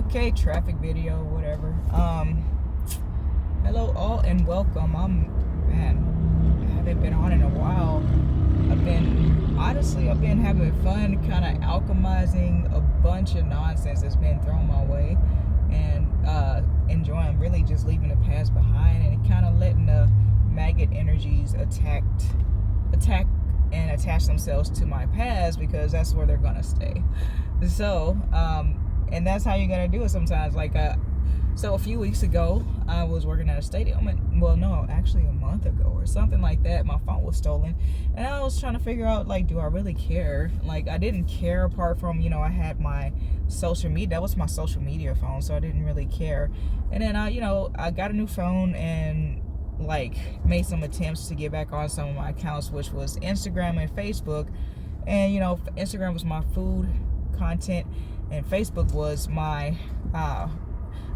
Okay, traffic video, whatever. Hello all and welcome. I haven't been on in a while. I've been having fun kind of alchemizing a bunch of nonsense that's been thrown my way and enjoying really just leaving the past behind and kind of letting the maggot energies attack and attach themselves to my past because that's where they're gonna stay. So, and that's how you're gonna do it sometimes. So a few weeks ago, I was working at a stadium, and well, no, actually a month ago or something like that. My phone was stolen, and I was trying to figure out, do I really care? I didn't care apart from, I had my social media. That was my social media phone, so I didn't really care. And then I got a new phone and made some attempts to get back on some of my accounts, which was Instagram and Facebook. And Instagram was my food content, and Facebook was my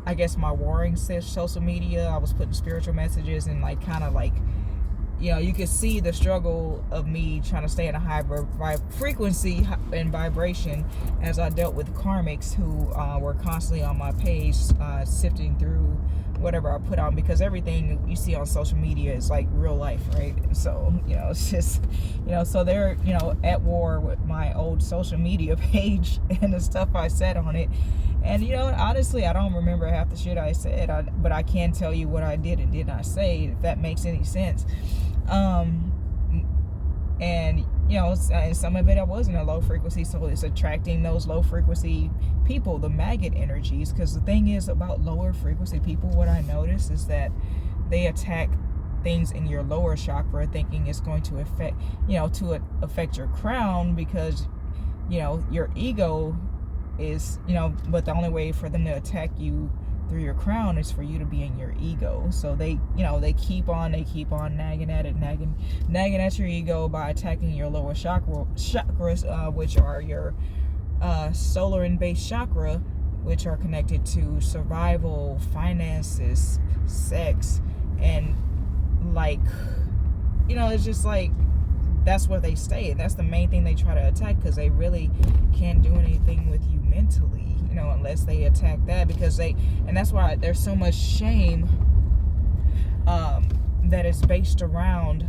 I guess my warring social media. I was putting spiritual messages and you could see the struggle of me trying to stay in a high frequency and vibration as I dealt with karmics who were constantly on my page sifting through whatever I put on, because everything you see on social media is like real life, right? So it's just so they're at war with my old social media page and the stuff I said on it. And honestly, I don't remember half the shit I said, but I can tell you what I did and did not say, if that makes any sense. And some of it I was in a low frequency, so it's attracting those low frequency people, the maggot energies. Because the thing is about lower frequency people, what I noticed is that they attack things in your lower chakra, thinking it's going to affect your crown, because your ego is but the only way for them to attack you through your crown is for you to be in your ego. So they keep on nagging at your ego by attacking your lower chakras, which are your solar and base chakra, which are connected to survival, finances, sex, and it's just that's where they stay. That's the main thing they try to attack, because they really can't do anything with you mentally, unless they attack that, and that's why there's so much shame that is based around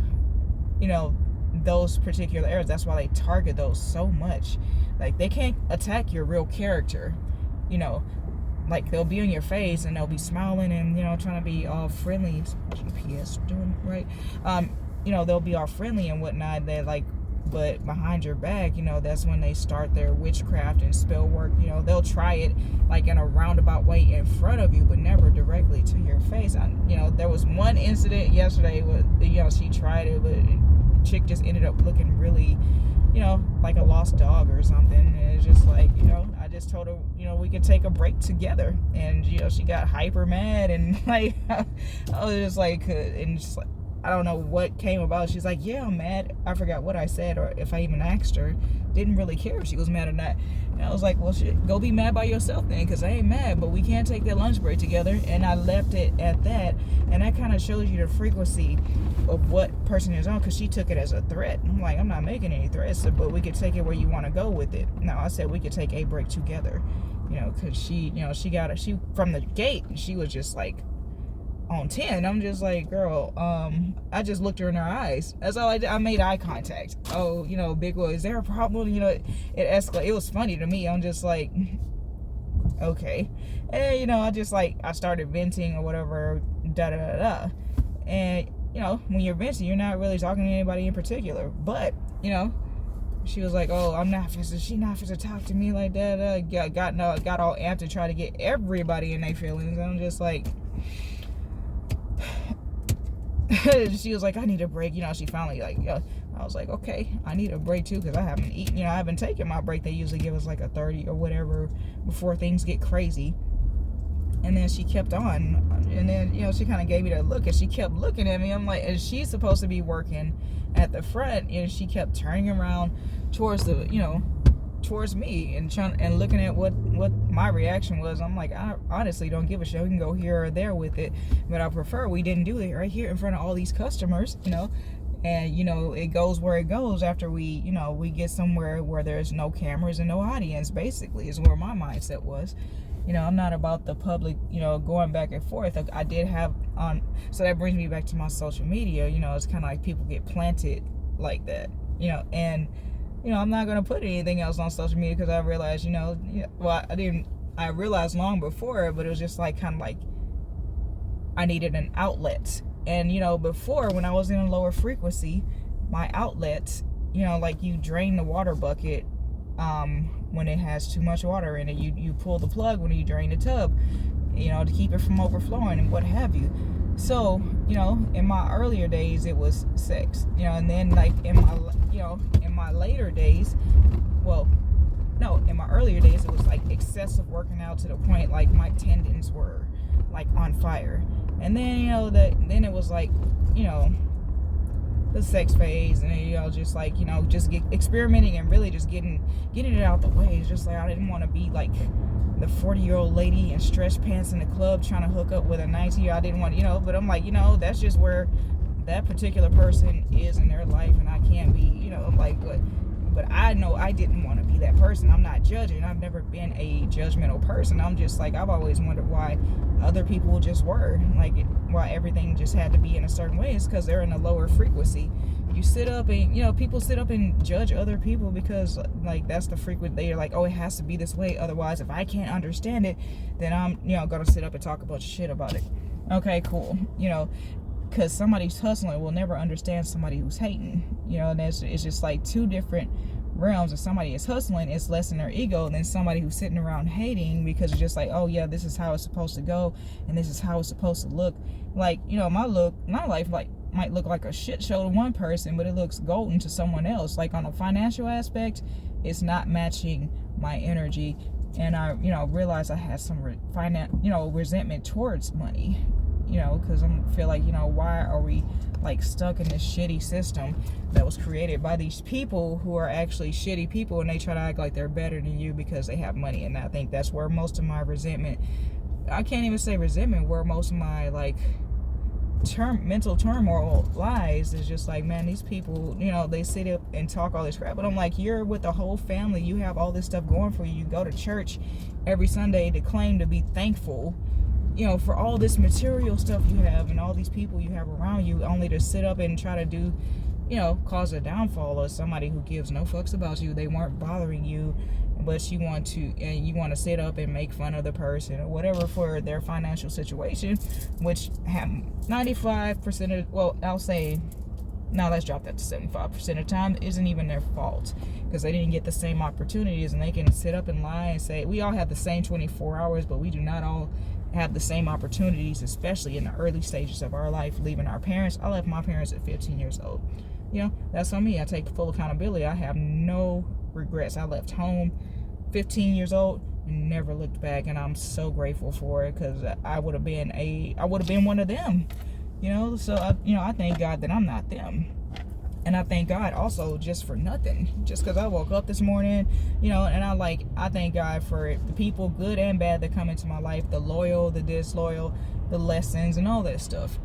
those particular areas. That's why they target those so much. They can't attack your real character, they'll be in your face and they'll be smiling and trying to be all friendly. GPS doing right. They'll be all friendly and whatnot. But behind your back, that's when they start their witchcraft and spell work. They'll try it in a roundabout way in front of you, but never directly to your face. There was one incident yesterday with, she tried it, but the chick just ended up looking really, like a lost dog or something. And it's just I just told her, we could take a break together. And, she got hyper mad and I was just and just I don't know what came about. She's like, yeah, I'm mad. I forgot what I said or if I even asked her. Didn't really care if she was mad or not. And I was like, well, shit, go be mad by yourself then, because I ain't mad, but we can't take that lunch break together. And I left it at that. And that kind of shows you the frequency of what person is on, because she took it as a threat. I'm like, I'm not making any threats, but we could take it where you want to go with it. No, I said we could take a break together, because she from the gate, she was just on 10. I'm just like, girl, I just looked her in her eyes. That's all I did. I made eye contact. Oh, big boy, is there a problem? It escalated. It was funny to me. I'm just like, okay. And I just I started venting or whatever, da da da da. And when you're venting, you're not really talking to anybody in particular. But she was like, oh, she not supposed to talk to me like that. Got all amped to try to get everybody in their feelings. I'm just like, she was like, I need a break. She finally I was like, okay, I need a break too, because I haven't eaten. I haven't taken my break. They usually give us a 30 or whatever before things get crazy. And then she kept on, and then she kind of gave me that look, and she kept looking at me. I'm like, and she's supposed to be working at the front, and she kept turning around towards towards me and looking at what my reaction was. I'm like, I honestly don't give a shit. We can go here or there with it, but I prefer we didn't do it right here in front of all these customers, and it goes where it goes after we we get somewhere where there's no cameras and no audience, basically, is where my mindset was. I'm not about the public, going back and forth. I did have on, so that brings me back to my social media. It's kind of like people get planted like that, and I'm not gonna put anything else on social media because I realized, well, I realized long before, but it was just like kind of like I needed an outlet. And before, when I was in a lower frequency, my outlet, like you drain the water bucket when it has too much water in it. You pull the plug when you drain the tub, to keep it from overflowing and what have you. So, in my earlier days it was sex, and then like in my later days, well, no, in my earlier days it was like excessive working out to the point like my tendons were like on fire. And then then it was like the sex phase, and just like just experimenting and really just getting it out the way. It's just like I didn't want to be like the 40-year-old lady in stretch pants in the club trying to hook up with a 19-year-old. I didn't want, but I'm like, that's just where that particular person is in their life, and I can't be, like, but I know I didn't want to be that person. I'm not judging. I've never been a judgmental person. I'm just like, I've always wondered why other people just were like, why everything just had to be in a certain way. It's because they're in a lower frequency. You sit up and, people sit up and judge other people because like that's the frequency. They're like, oh, it has to be this way. Otherwise, if I can't understand it, then I'm, gonna sit up and talk a bunch of shit about it. Okay, cool. Because somebody's hustling will never understand somebody who's hating, and it's just like two different realms. If somebody is hustling, it's less in their ego than somebody who's sitting around hating because it's just like, oh yeah, this is how it's supposed to go and this is how it's supposed to look. Like, my life like might look like a shit show to one person, but it looks golden to someone else. Like on a financial aspect, it's not matching my energy, and I realized I had some resentment towards money, because I feel like, why are we like stuck in this shitty system that was created by these people who are actually shitty people, and they try to act like they're better than you because they have money. And I think that's where most of my resentment, I can't even say resentment, where most of my like mental turmoil lies. Is just like, man, these people, they sit up and talk all this crap, but I'm like, you're with the whole family, you have all this stuff going for you, you go to church every Sunday to claim to be thankful, for all this material stuff you have and all these people you have around you, only to sit up and try to do, cause a downfall of somebody who gives no fucks about you. They weren't bothering you, but you want to sit up and make fun of the person or whatever for their financial situation, which have 95% of, well, I'll say, now let's drop that to 75% of the time, isn't even their fault, because they didn't get the same opportunities. And they can sit up and lie and say, we all have the same 24 hours, but we do not all have the same opportunities, especially in the early stages of our life, leaving our parents. I left my parents at 15 years old. That's on me. I take full accountability. I have no regrets. I left home 15 years old and never looked back, and I'm so grateful for it, because I would have been one of them, so I thank God that I'm not them. And I thank God also just for nothing, just because I woke up this morning, and I thank God for the people, good and bad, that come into my life, the loyal, the disloyal, the lessons, and all that stuff,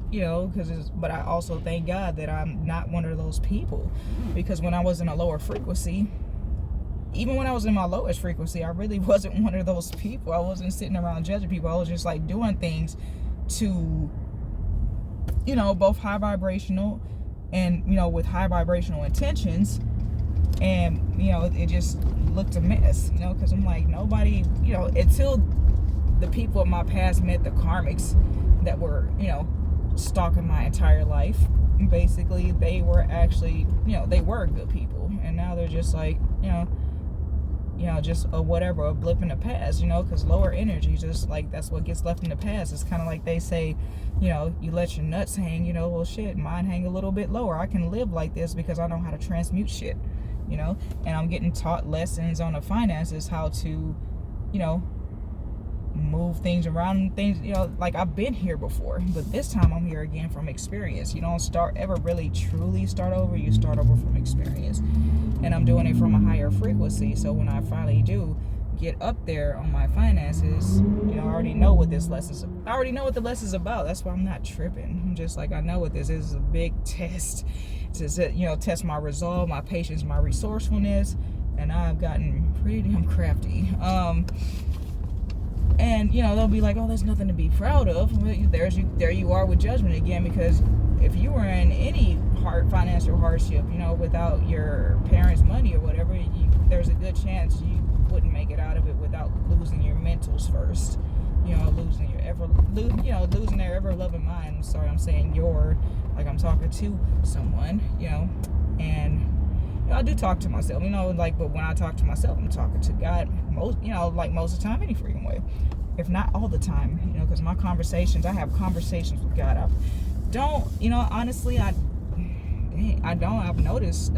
but I also thank God that I'm not one of those people, because when I was in a lower frequency, even when I was in my lowest frequency, I really wasn't one of those people. I wasn't sitting around judging people. I was just like doing things to, both high vibrational and, with high vibrational intentions. And, it just looked a mess, because I'm like, nobody, until the people of my past met the karmics that were, stalking my entire life. Basically, they were actually, they were good people. And now they're just like, just a whatever, a blip in the past, because lower energy, just like, that's what gets left in the past. It's kind of like they say, you let your nuts hang, well, shit, mine hang a little bit lower. I can live like this because I know how to transmute shit, and I'm getting taught lessons on the finances, how to, move things around and things, like I've been here before, but this time I'm here again from experience. You don't ever really truly start over, you start over from experience. And I'm doing it from a higher frequency, so when I finally do get up there on my finances, I already know what this lesson's, I already know what the lesson's about. That's why I'm not tripping. I'm just like, I know what this is. A big test to, test my resolve, my patience, my resourcefulness, and I've gotten pretty damn crafty. And, they'll be like, oh, there's nothing to be proud of. Well, there you are with judgment again, because if you were in any financial hardship, without your parents' money or whatever, there's a good chance you wouldn't make it out of it without losing your mentals first. Losing their ever-loving mind. Sorry, I'm saying like I'm talking to someone, and I do talk to myself, but when I talk to myself, I'm talking to God most of the time, any freaking way, if not all the time, because I have conversations with God. I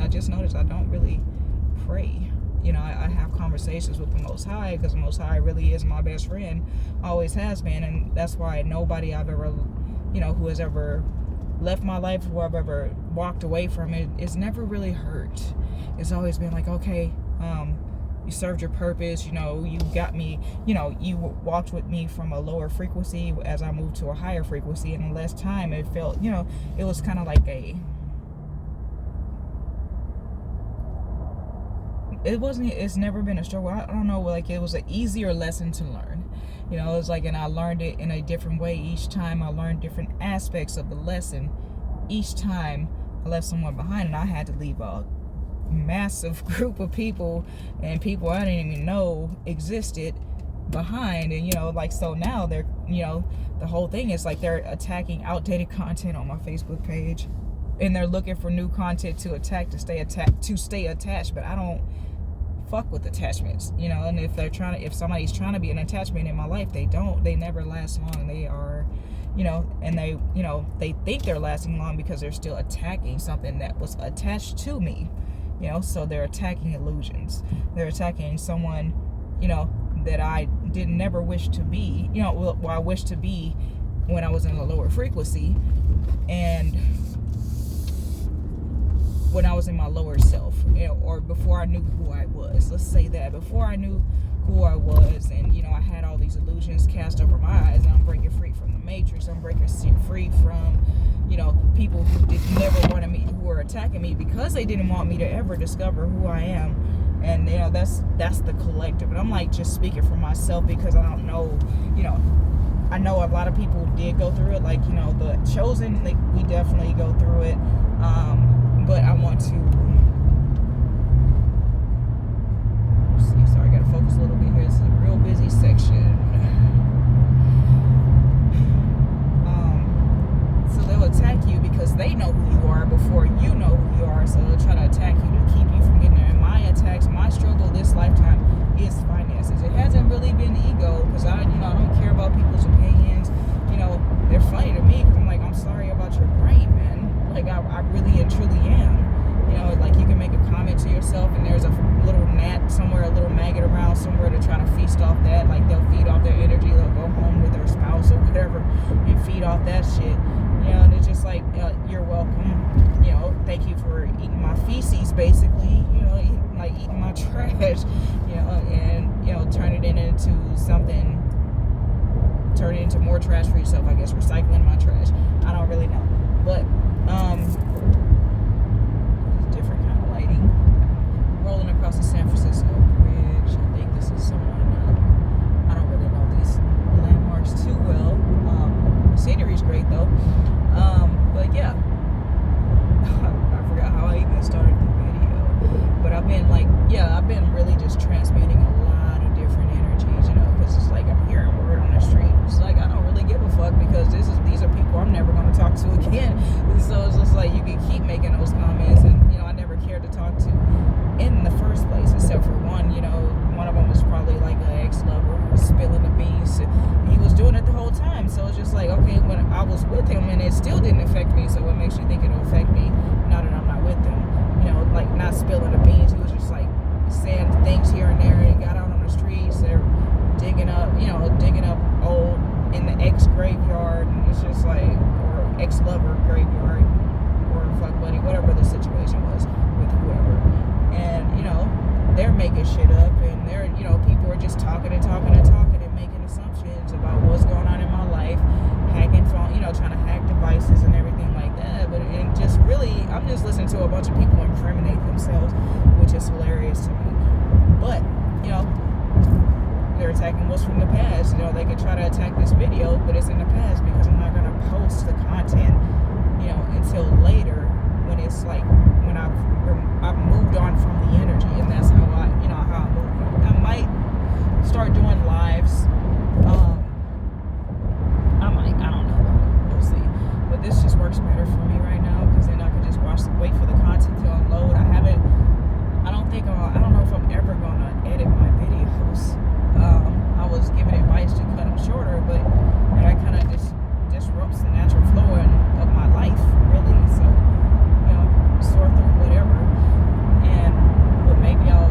just noticed I don't really pray. I have conversations with the Most High, because the Most High really is my best friend, always has been, and that's why nobody I've ever, who has ever left my life, who I've ever walked away from it, it's never really hurt. It's always been like, okay, you served your purpose, you got me, you walked with me from a lower frequency as I moved to a higher frequency, and in less time it felt, it was kind of like it's never been a struggle. I don't know, like it was an easier lesson to learn. It's like, and I learned it in a different way each time. I learned different aspects of the lesson each time I left someone behind, and I had to leave a massive group of people and people I didn't even know existed behind. And so now they're, the whole thing is like they're attacking outdated content on my Facebook page, and they're looking for new content to attack to stay attached. But I don't fuck with attachments, and if somebody's trying to be an attachment in my life, they never last long. They are, and they think they're lasting long because they're still attacking something that was attached to me, so they're attacking illusions. They're attacking someone, that I never wish to be, I wish to be when I was in a lower frequency, and when I was in my lower self, or before I knew who I was. Let's say that before I knew who I was, and I had all these illusions cast over my eyes, and I'm breaking free from the matrix. I'm breaking free from people who never wanted me, who were attacking me because they didn't want me to ever discover who I am. And that's the collective. And I'm like just speaking for myself, because I don't know, I know a lot of people did go through it, like the chosen, like we definitely go through it. But I want to see. Sorry, I gotta focus a little bit here. This is a real busy section. So they'll attack you because they know who you are before you know who you are. So they'll try to attack you to keep you from getting there. And my attacks, my struggle this lifetime is finances. It hasn't really been ego, because I don't care about people's opinions. They're funny to me because I'm like, I'm sorry about your brain, man. Like I really and truly am. Like you can make a comment to yourself, and there's a little gnat somewhere, a little maggot around somewhere to try to feast off that. Like they'll feed off their energy. They'll go home with their spouse or whatever and feed off that shit. And it's just like, you're welcome. Thank you for eating my feces, basically. Like eating my trash. And turn it into something. Turn it into more trash for yourself, I guess. Recycling my trash. I don't really know, but different kind of lighting. Rolling across the San Francisco Bridge. I think this is someone. I don't really know these landmarks too well. The scenery's great though. But yeah, I forgot how I even started the video. But I've been really just transmitting a lot of different energies, because it's like I'm hearing word on the street. It's like I don't really give a fuck, because these are people I'm never going to talk to again. So it's just like you can keep making those comments, and I never cared to talk to in the first place, except for one. One of them was probably like an ex-lover who was spilling the beans. He was doing it the whole time, so it's just like, okay, when I was with him and it still didn't affect me, so what makes you think it'll affect me now that I'm not with him? Like not spilling the beans. He was just like saying things here and there, and got out on the streets. They're digging up old in the ex-graveyard, and it's just like, or ex-lover graveyard, or fuck buddy, whatever the situation was with whoever. And they're making shit up, and they're people are just talking and making assumptions about what's going on in my life, hacking phone, trying to hack devices and everything like that. But it just really, I'm just listening to a bunch of people incriminate themselves, which is hilarious to me. But they're attacking what's from the past. they could try to attack this video, but it's in the past because I'm not gonna post the content, until later when it's like when I've moved on from the energy, and that's how I move. I might start doing lives. I don't know. We'll see. But this just works better for me right now because then I can just wait for the content to unload. I don't know if I'm ever gonna edit my videos. I was given advice to cut them shorter, but that kind of just disrupts the natural flow of my life, really. So, sort through whatever. But maybe I'll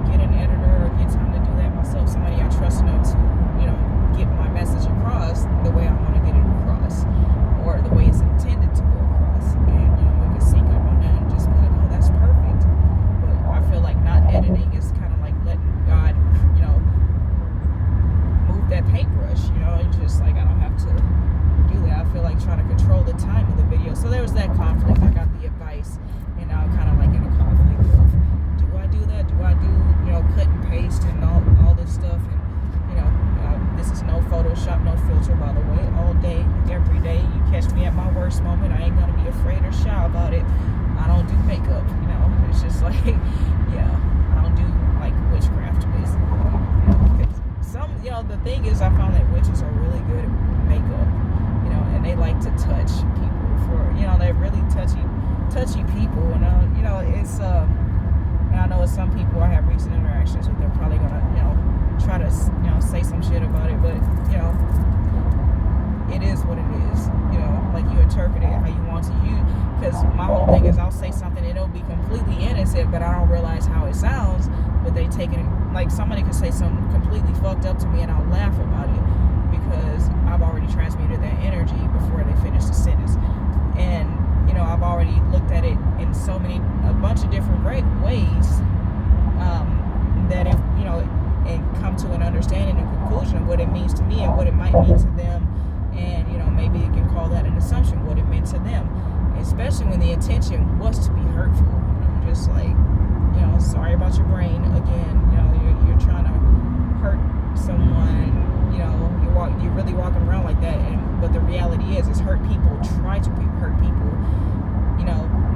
get an editor or get time to do that myself. Somebody I trust enough to, get my message across the way I want to get it across, or the way it's intended to go across. And, we can sync up on that and just be like, oh, that's perfect. But I feel like not editing is kind of like letting God, move that paintbrush, and just like I don't have to do that. I feel like trying to control the time of the video. So there was that conflict. I got the advice, and now I'm kind of like in a conflict of, do I do that? Do I do, cut and paste and all this stuff? And, this is no Photoshop, no filter, by the way. All day, every day, you catch me at my worst moment. I ain't going to be afraid or shy about it. I don't do makeup, It's just like, I don't do, like, witchcraft, basically. The thing is, I found that witches are really good at makeup, and they like to touch people they're really touchy people. And, it's, and I know with some people I have recent interactions with, they're probably going to, try to, say some shit about it, but, it is what it is, like you interpret it how you want to use, because my whole thing is I'll say something and it'll be completely innocent, but I don't realize how it sounds, but they take it, like somebody could say something completely fucked up to me and I'll laugh about it, because I've already transmuted that energy before they finish the sentence, and, I've already looked at it in a bunch of different great ways, that if, and come to an understanding and conclusion of what it means to me and what it might mean to them. And, maybe you can call that an assumption, what it meant to them, especially when the intention was to be hurtful. I'm just like, sorry about your brain again. You're trying to hurt someone. You're really walking around like that. But the reality is hurt people try to hurt people.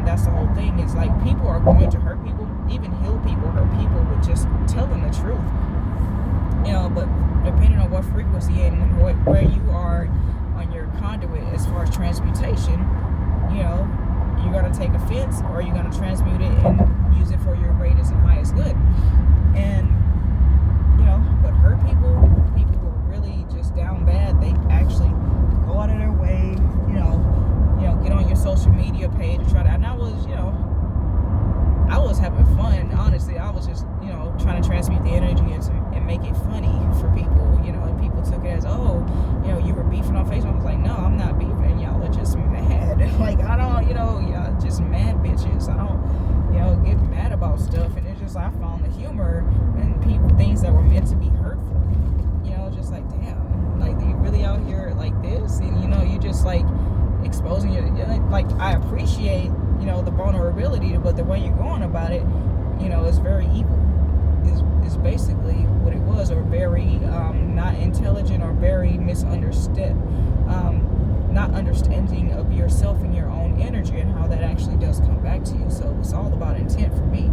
That's the whole thing. It's like people are going to hurt people, even heal people, hurt people with just telling the truth. But depending on what frequency and where you are on your conduit as far as transmutation, you're going to take offense, or you're going to transmute it and use it for your greatest and highest good. And, but hurt people who are really just down bad, they actually go out of their way, get on your social media page and try to, and I was having fun, honestly. I was just, trying to transmute the energy and make it funny for people, and people took it as, oh, you were beefing on Facebook. I was like, no, I'm not beefing. Y'all are just mad. Like, I don't, y'all just mad bitches. I don't, get mad about stuff. And it's just, I found the humor in things that were meant to be hurtful. Just like, damn, like, you really out here like this? And, you just like exposing like, I appreciate, the vulnerability, but the way you're going about it, is very evil. Is basically what it was, or very not intelligent, or very misunderstood, not understanding of yourself and your own energy and how that actually does come back to you. So it's all about intent for me.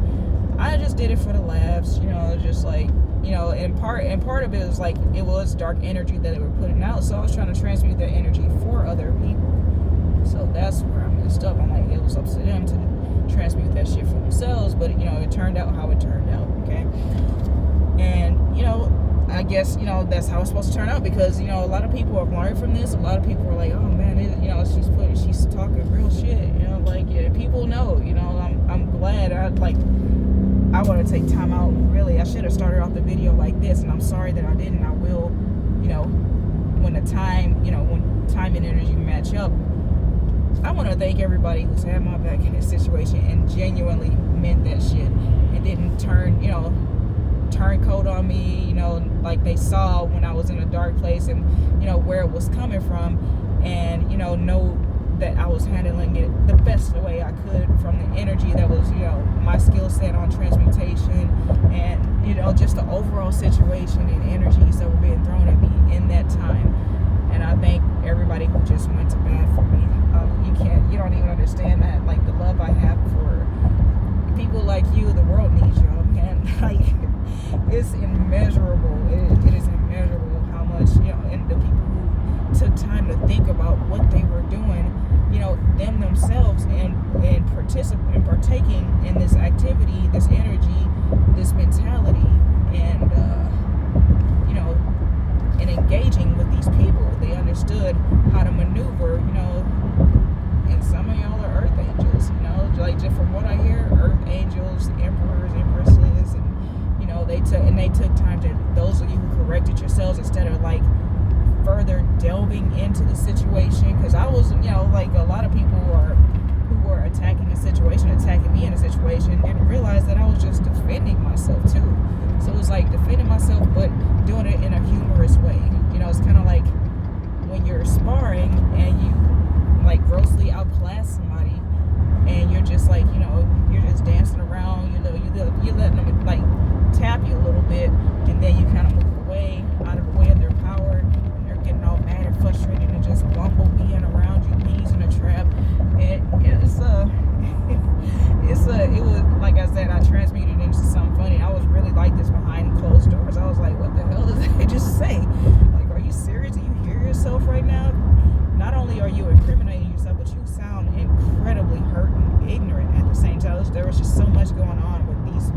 I just did it for the laughs, just like, and part of it was like, it was dark energy that they were putting out, so I was trying to transmute that energy for other people. So that's where I messed up. I'm like, it was up to them to transmute that shit for themselves, but it turned out how it turned out. Okay. And I guess that's how it's supposed to turn out, because a lot of people have learned from this. A lot of people are like, oh man, she's talking real shit. Like, yeah, people know. I'm glad. I want to take time out. Really, I should have started off the video like this, and I'm sorry that I didn't. I will, when the time, when time and energy match up. I want to thank everybody who's had my back in this situation and genuinely meant that shit and didn't turn cold on me, like they saw when I was in a dark place and, where it was coming from, and, know that I was handling it the best way I could from the energy that was, my skill set on transmutation and, just the overall situation and energies that were being thrown at me in engaging with these people. They understood how to maneuver, and some of y'all are earth angels, like just from what I hear, earth angels, emperors, empresses, and they took time to, those of you who corrected yourselves instead of like further delving into the situation, because I was, like a lot of people who were attacking the situation, attacking me in the situation, didn't realize that I was just defending myself too. So it was like defending myself, but doing it in a humorous way. It's kind of like when you're sparring and you like grossly outclass somebody, and you're just like, you're just dancing around, you let them like tap you a little bit, and then you kind of move away, out of the way of their power, and they're getting all mad and frustrated and just bumblebeeing around you, bees in a trap. And it was like I said, I transmuted into something funny. I was really like this behind closed doors. I was like, what the hell did they just say? Like, are you serious? Do you hear yourself right now? Not only are you incriminating yourself, but you sound incredibly hurt and ignorant at the same time. There was just so much going on with these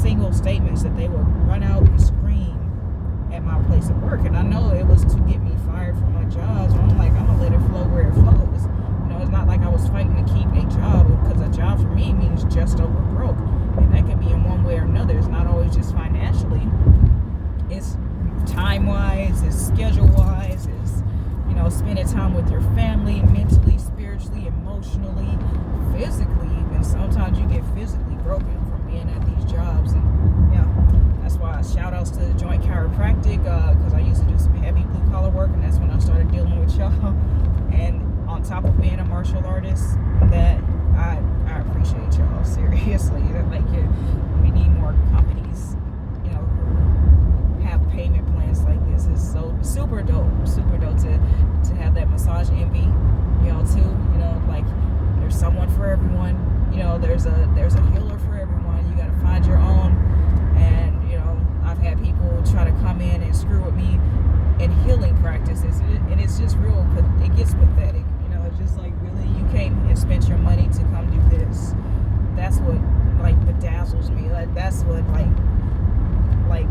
single statements that they would run out and scream at my place of work. And I know it was to get me fired from my job. So I'm like, I'm going to let it flow where it flows. It's not like I was fighting to keep a job, because a job for me means just over broke. And that can be in one way or another. It's not always just financially. It's time-wise, it's schedule-wise, it's, spending time with your family, mentally, spiritually, emotionally, physically even. Sometimes you get physically broken from being at these jobs. And that's why shout outs to Joint Chiropractic, because I used to do some heavy blue collar work, and that's when I started dealing with y'all. And on top of being a martial artist, that I appreciate y'all, seriously. Like, we need more companies, who have payment plans like this. It's so super dope to have that massage envy, too. Like, there's someone for everyone. There's a healer for everyone. You gotta find your own. And I've had people try to come in and screw with me in healing practices, and it's just real. It gets pathetic. It's just like, really, you came and spent your money to come do this. That's what like bedazzles me. Like, that's what like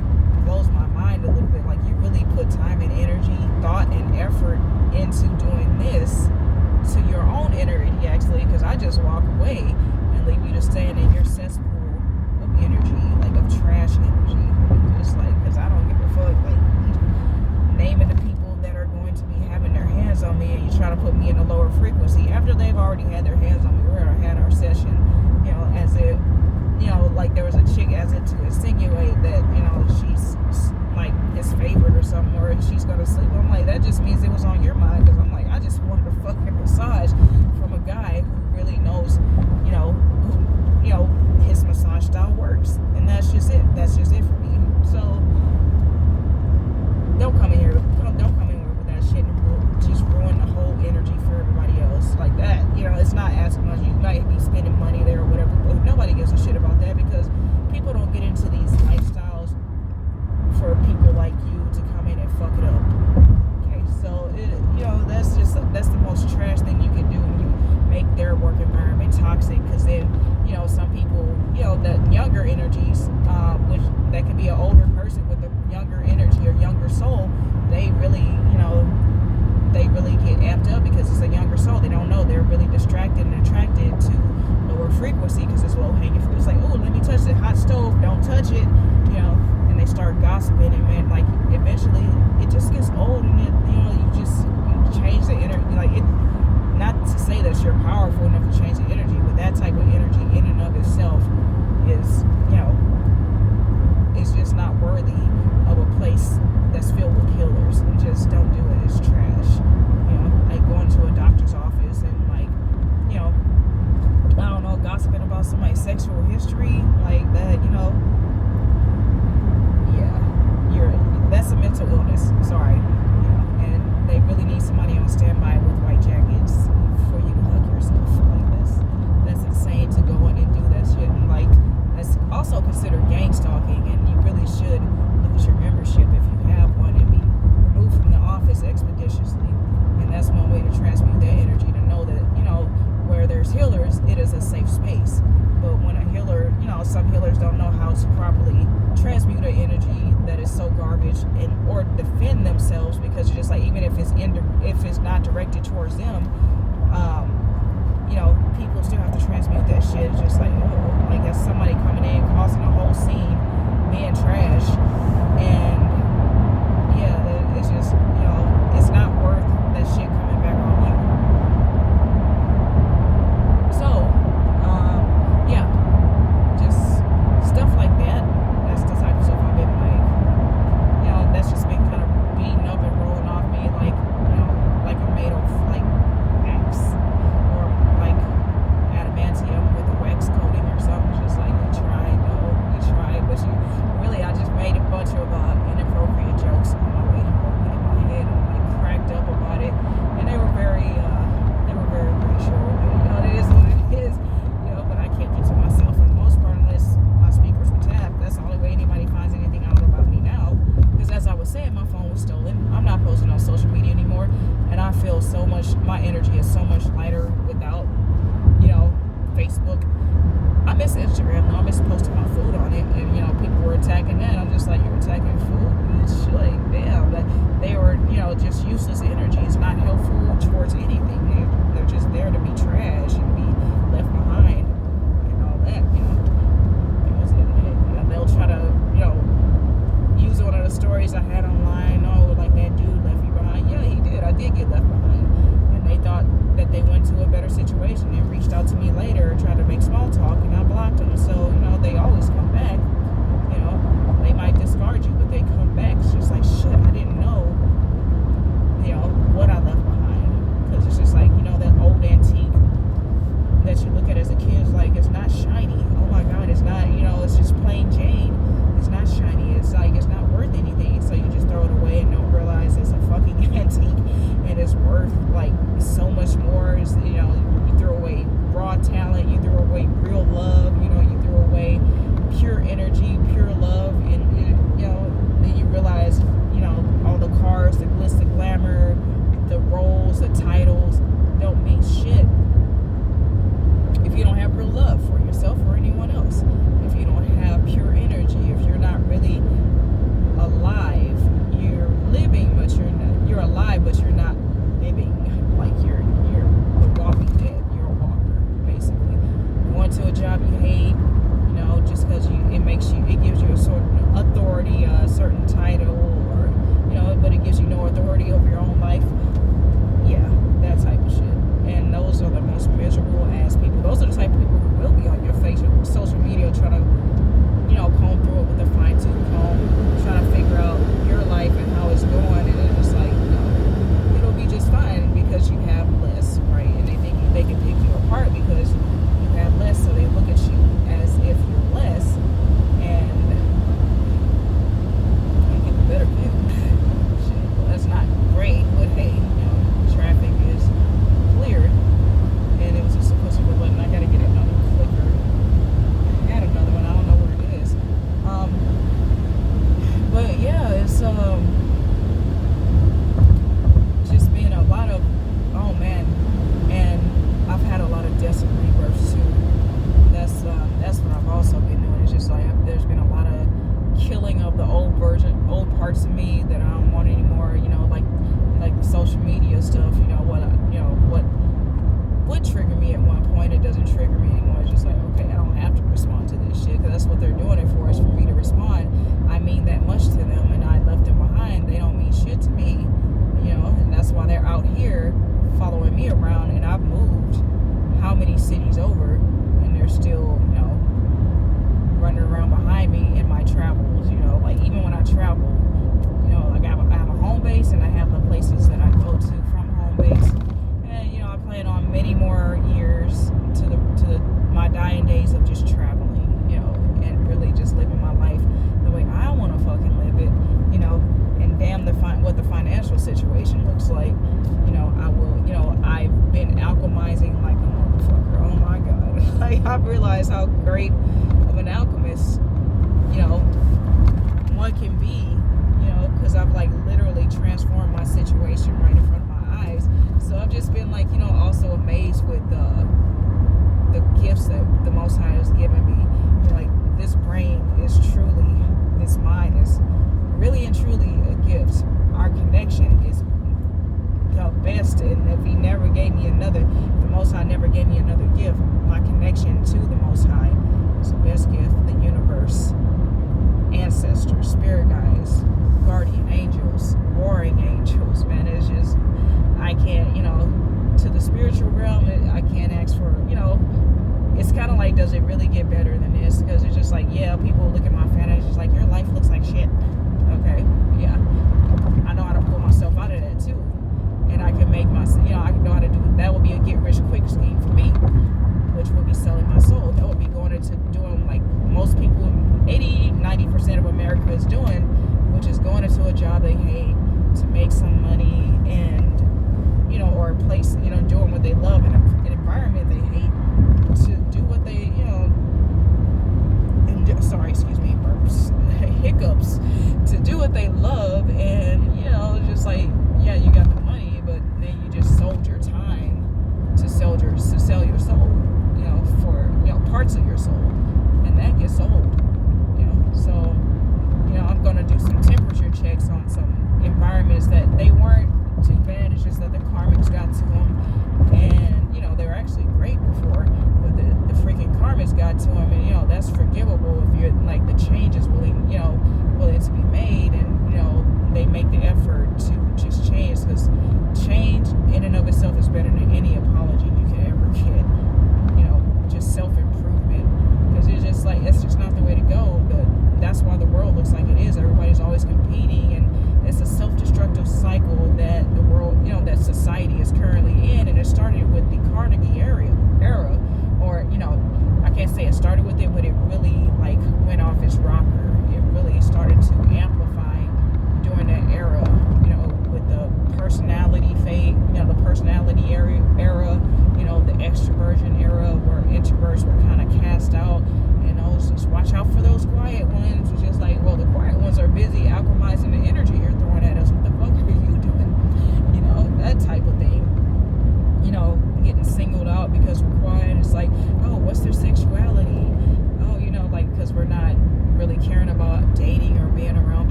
blows my mind a little bit. Like, you really put time and energy, thought and effort into doing this to your own energy, actually, because I just walk away and leave you to stand in your cesspool of energy, like of trash energy. Just like, because I don't give a fuck. Like, naming the people that are going to be having their hands on me, and you try to put me in a lower frequency after they've already had their hands on me. We already had our session, as it, like there was a chick as it to insinuate that, she's like his favorite or something, or she's gonna because it's just like, even if it's not directed towards them, people still have to transmute that shit. It's just like, oh, like that's somebody coming in causing a whole scene, being trash, and yeah, it's just, it's not worth that shit coming back on you. So, yeah, just stuff like that. That's the type of stuff I've been like, that's just been kind of beating up and rolling off me, like, like I'm made of like wax or like adamantium with a wax coating or something. It's just like, you tried, but you really, I just made a bunch of inappropriate jokes on my way home in my head and like cracked up about it, and they were very racial. It is what it is, but I can't get to myself for the most part unless my speakers were tapped. That's the only way anybody finds anything out about me now, because as I was saying, my phone was stolen. I'm not posting on social media anymore, and I feel so much, my energy is so much lighter without, Facebook. I miss Instagram though. I miss posting my food on it, and people were attacking that. I'm just like, you're attacking food, bitch. Like, damn, they were, just useless energy. It's not helpful towards anything. They're just there to be trash and be left behind and all that. And they'll try to, use one of the stories I had online. Oh, like that dude left you behind. Yeah, he did. I did get left behind, and they thought that they went to a better situation and reached out to me later and tried to make small talk, and I blocked them. So, they always come back. They might discard you, but they come back. It's just like, shit, I didn't know,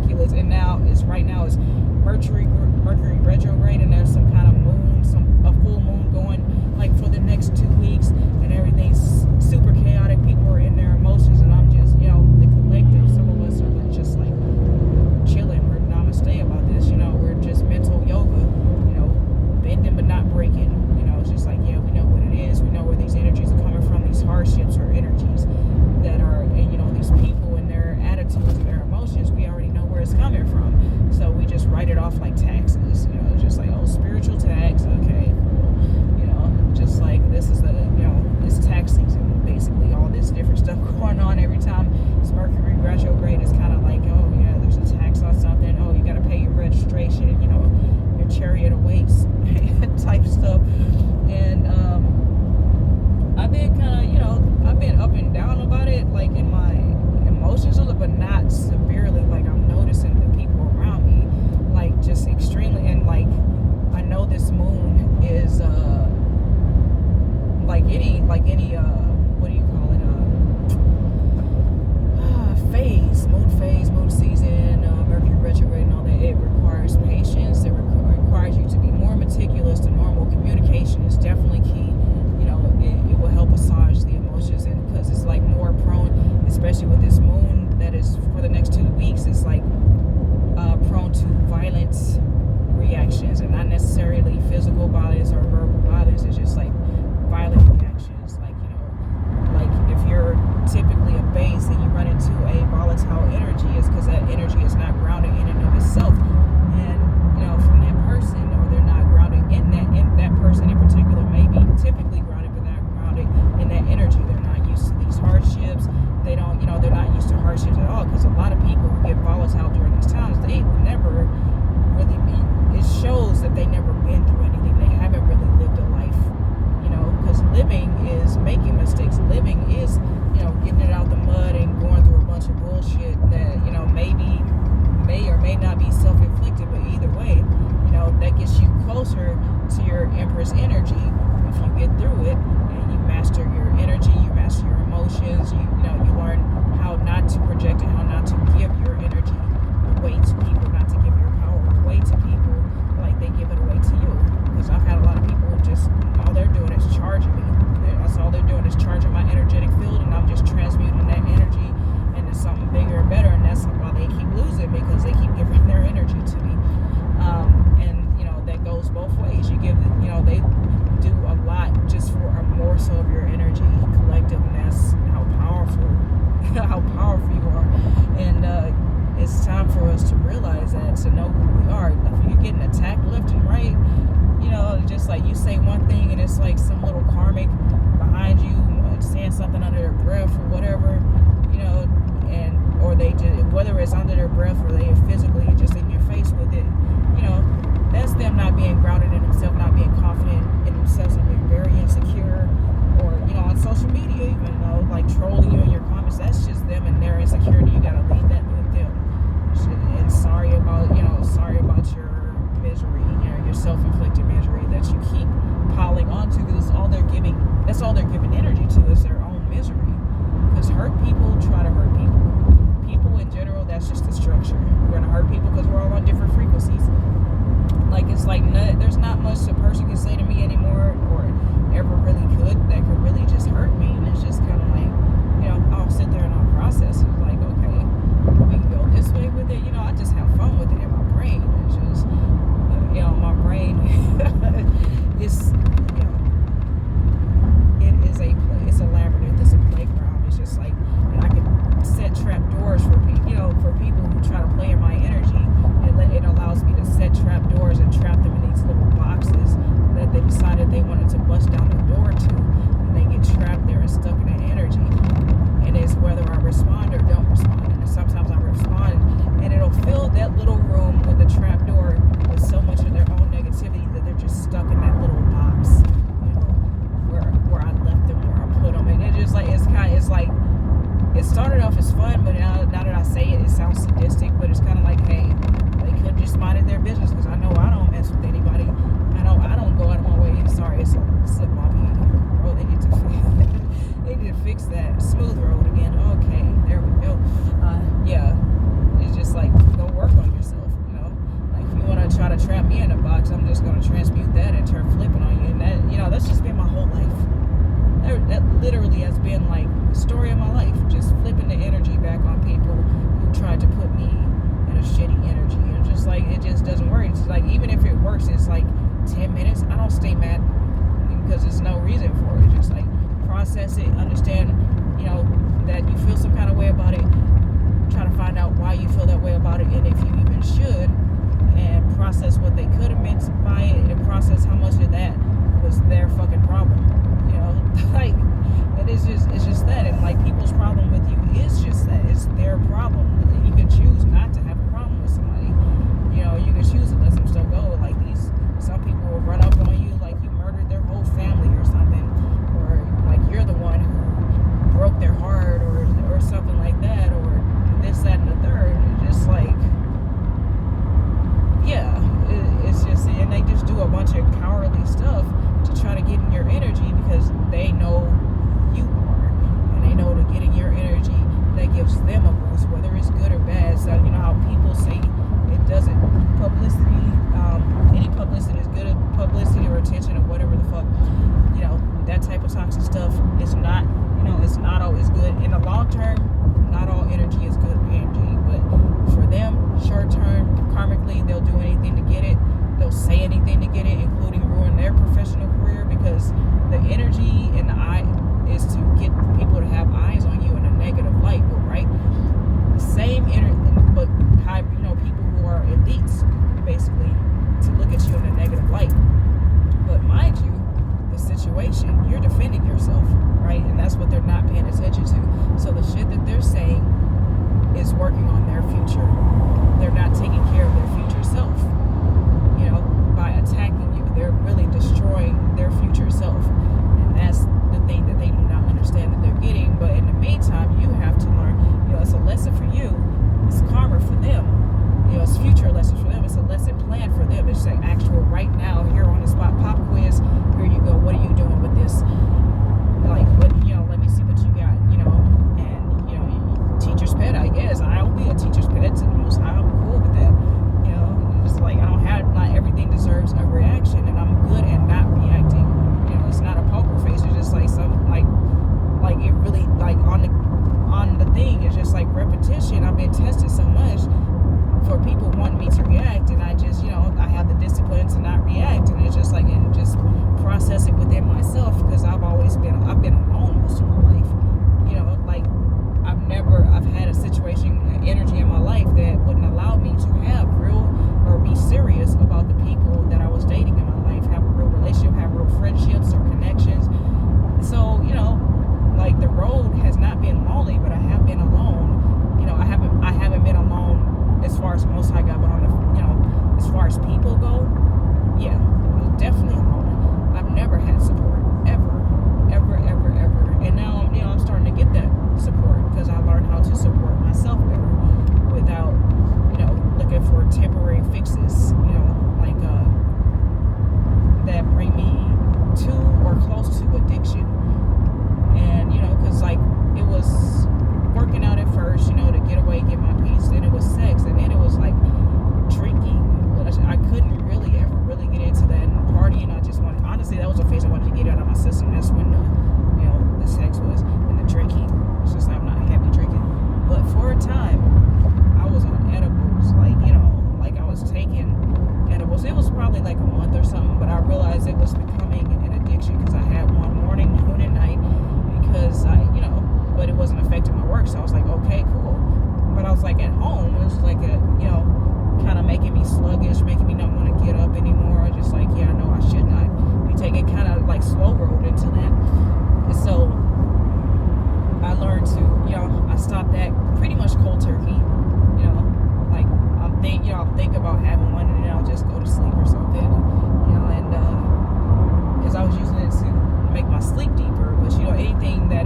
ridiculous. And right now it's Mercury retrograde, and there's some kind of a full moon going like for the next 2 weeks, and everything's super chaotic. People are in their emotions, and I'm just, the collective, some of us are just like chilling. We're namaste about this, we're just mental yoga, bending but not breaking. It's just like, yeah, we know what it is. We know where these energies are coming from, these hardships or energies that are, and these people and their attitudes and their emotions, we already know where it's coming from. So we just write it off like taxes, just like, oh, spiritual tax, okay, just like this is it's tax season, basically. All this different stuff going on every time it's Mercury retrograde. It's kind of like, oh yeah, there's a tax on something. Oh, you got to pay your registration, your chariot awaits type stuff. And I've been kind of, I've been up and down about it, like in my emotions, but not severely. Like I'm noticing the people around me, like just extremely, and like I know this moon is like any what do you call it, moon season, Mercury retrograde and all that. It requires patience. It requires you to be more meticulous. The normal communication is definitely key. It will help massage the emotions, and because it's like more prone, especially with this moon that is for the next 2 weeks, it's like prone to violent reactions, and not necessarily physical violence or verbal violence. It's just like violent reactions, like like if you're typically a base and you run into a volatile energy, is because that energy is not grounded in and of itself, and from that person, or they're not grounded in that person in particular, maybe typically grounded, but not grounded in that energy. They're not used to these hardships. They don't, they're not used to hardships at all, because a lot of people who get volatile during these times, they never really it shows that they never been through anything. They haven't really lived a life, because living is making mistakes. Living is, getting it out the mud and going through a bunch of bullshit that, maybe may or may not be self-inflicted, but either way, that gets you closer to your Empress energy if you get through it and you master your energy, you master your emotions, you learn how not to project and how not to give your energy away to people, not to give your power away to people like they give it away to you. Because I've had a lot of people who just, all they're doing is charging me. That's all they're doing is charging my energetic field, and I'm just transmuting that energy into something bigger and better, and that's why they keep losing, because they keep giving their energy to me. And that goes both ways. You give, they do a lot just for a morsel of your energy collective, and that's how powerful you are. And it's time for us to realize that, to know who we are. If you're getting attacked left and right, just like you say one thing and it's like some little karmic behind you saying something under their breath or whatever, and or they just, whether it's under their breath or they physically just in your face with it, that's them not being grounded in themselves, not being confident in themselves, and being very insecure. Or on social media, even though like trolling you in your comments, that's just them and their insecurity. You gotta leave that with them. And sorry about your misery, your self-inflicted misery that you keep piling onto, because that's all they're giving energy to, is their own misery. Because hurt people try to hurt people in general. That's just the structure. We're gonna hurt people because we're all on different frequencies. Like it's like there's not much a person can say to me anymore, or ever really that could really just hurt me. And it's just kind of like, I'll sit there and I'll process it. Like, okay, we can go this way with it. I just have fun with it in my brain. It's just, my brain is, it is a versus like 10 minutes, I don't stay mad because there's no reason for it. Just like process it, understand, that you feel some kind of way about it, try to find out why you feel that way about it, and if you even should, and process what they could have meant by it, and process how much of that was their fucking problem. Like it's just that, and like people's problem with you is just that, it's their problem. You can choose not to have a problem with somebody. You can choose to let some stuff go. Like some people will run up on you like you murdered their whole family or something, or like you're the one who broke their heart or something like that, or this, that, and the third. It's just like, yeah, it's just, and they just do a bunch of cowardly stuff to try to get in your energy because they know who you are, and they know to get in your energy that gives them a boost, whether it's good or bad. So you know how people say it doesn't, publicity, any publicity is good publicity or attention or whatever the fuck, that type of toxic stuff is not, it's not always good. In the long term, not all energy is good energy, but for them, short term, karmically, they'll do anything to get it. They'll say anything to get it, including ruin their professional career, because the energy in the eye is to get people to have eyes on you in a negative light, but right? The same energy, but high, people who are elites, basically, to look at you in a negative light. But mind you, the situation, you're defending yourself, right? And that's what they're not paying attention to. So the shit that they're saying is working on their future. They're not taking care of their future self. By attacking you, they're really destroying their future self. And that's the thing that they do not understand that they're getting. But in the meantime, you have to learn, it's a lesson for you. It's karma for them. It's future lessons for them. It's a lesson plan for them. It's like actual right now, here on the spot pop quiz. Here you go. What are you doing with this? Like, what, let me see what you got, and, teacher's pet, I guess. I'll be a teacher's pet to the most high. I'm cool with that. It's like, not everything deserves a reaction, and I'm good at not reacting. It's not a poker face. It's just like some, like it really, like on the thing, it's just like repetition. I've been tested so much for people wanting me to react, and I just, I have the discipline to not react, and it's just like, and just process it within myself, because I've been alone most of my life. Like I've had a situation, energy in my life that wouldn't allow me to have real or be serious about the people that I was dating in my life, have a real relationship, have real friendships or connections. So, like the road has not been lonely, but I have been alone. I haven't been alone as far as most I got, but on the, as far as people go, yeah, I was definitely alone. I've never had support, ever. And now I'm starting to get that support because I learned how to support myself better without, looking for temporary fixes, like that bring me to or close to addiction. And because like it was working out at first, to get away, get my peace. Then it was sex, and then it was like drinking. I couldn't really ever really get into that, and partying. I just wanted, honestly, that was a phase I wanted to get out of my system. That's when the sex was, and the drinking. It's just I'm not heavy drinking, but for a time I was on edibles, like I was taking edibles. It was probably like a month or something, but I realized it was becoming an addiction because I had one morning, noon, and night, because but it wasn't affecting my work. So I was like, okay, cool. But I was like at home, it was like kind of making me sluggish, making me not want to get up anymore. Just like, yeah, I know I should not be taking, kind of like slow road into that. And so I learned to, I stopped that pretty much cold turkey. Like I'll think about having one, and then I'll just go to sleep or something. And because I was using it to make my sleep deeper. But anything that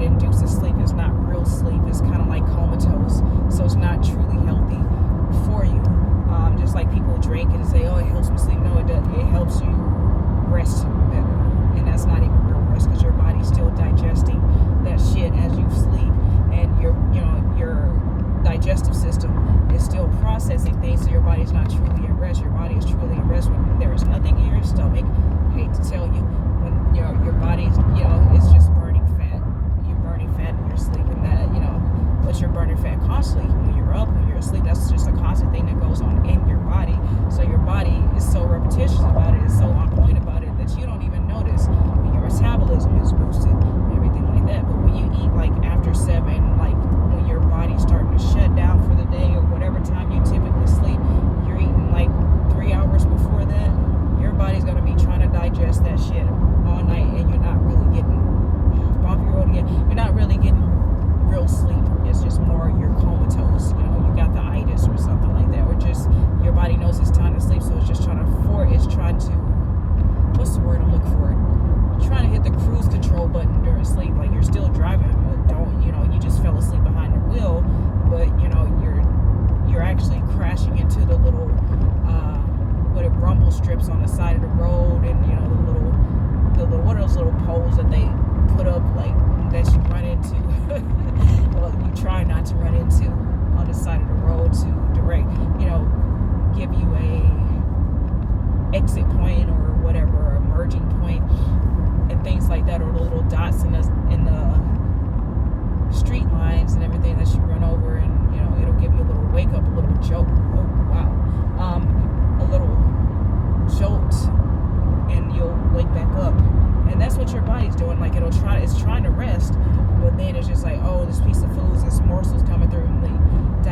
induces sleep is not real sleep. It's kind of like comatose, so it's not truly healthy for you. Just like people drink and say, oh, it helps me sleep. No, it doesn't. It helps you rest better, and that's not even real rest, because your body's still digesting that shit as you sleep, and your digestive system is still processing things, so your body's not truly at rest. Your body is truly at rest when there is nothing in your stomach. I hate to tell you, when your body, is just burning fat. You're burning fat in your sleep, and that, but you're burning fat constantly when you're up, when you're asleep. That's just a constant thing that goes on in your body. So your body is so